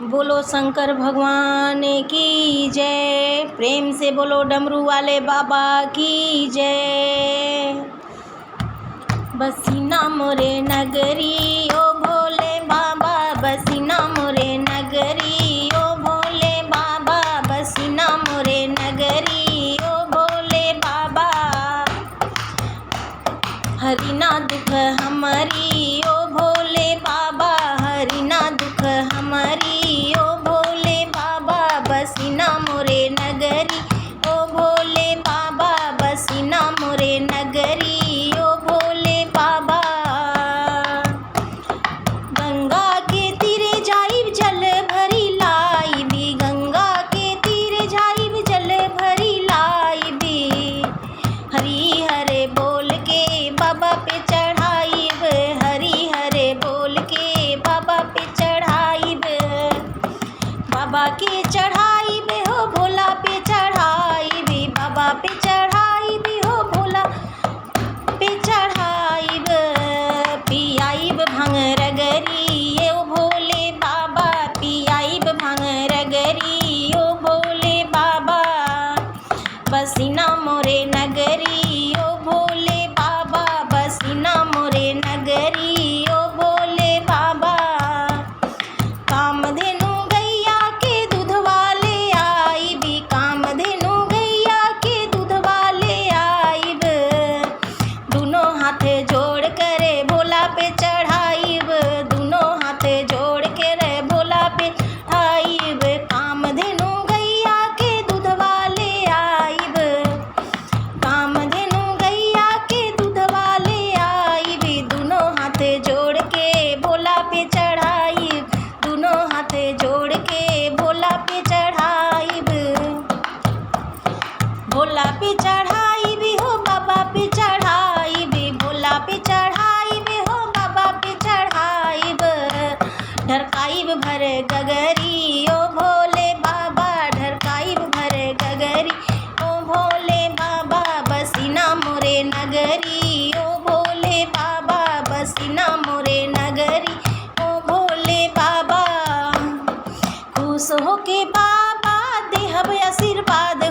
बोलो शंकर भगवान की जय। प्रेम से बोलो डमरू वाले बाबा की जय। बसीना मोरे नगरी ओ भोले बाबा, बसीना मोरे नगरी ओ भोले बाबा, बसीना मोरे नगरी ओ भोले बाबा। हरिना दुख हमारी ओ भोले बाबा, हरिना दुख हमारी ओ भोले बाबा, बसीना मोरे नगरी ओ भोले बाबा, बसीना मोरे नगरी ओ भोले बाबा। गंगा के तीरे जाइब जल भरी लाइबी, गंगा के तीरे जाइब जल भरी लाइबी। हरी हरे बोल के बाबा पे चढ़ाइब, हरी हरे बोल के बाबा पे चढ़ाइब। बाबा के चढ़ाइब हो भोला पे चढ़ाइब, बाबा पे चढ़ाइब हो भोला पे चढ़ाइब। पियाइब भांग रगरी ओ भोले बाबा, पियाइब भांग रगरी ओ भोले बाबा। बसीना मोरे नगरी ओ भोले बाबा, बसीना मोरे नगरी ओ भोले बाबा। कामधेनु गैया के दूध वाले आइबी, कामधेनु गैया के दूध वाले आइब। दोनों हाथ जोड़ करे भोला पे चढ़ाइब, दोनों हाथ जोड़ के रे भोला पे चढ़ाइब। कामधेनु गैया के दूध वाले आइब, कामधेनु गैया के दूध वाले आइब। दोनों हाथ जोड़ के भोला पे चढ़ाइब, दोनों हाथ जोड़ के भोला पे चढ़ाइब। भोला पे चढ़ाइब हो बाबा पे चढ़ाइब, भोला पे चढ़ाइब हो बाबा पे चढ़ाइब। ढरकाइब भर गगरी ओ भोले बाबा, ढरकाइब भर गगरी ओ भोले बाबा। बसीना मोरे नगरी ओ भोले बाबा, बसीना मोरे नगरी ओ भोले बाबा। खुश हो के बाबा देहब आशीर्वाद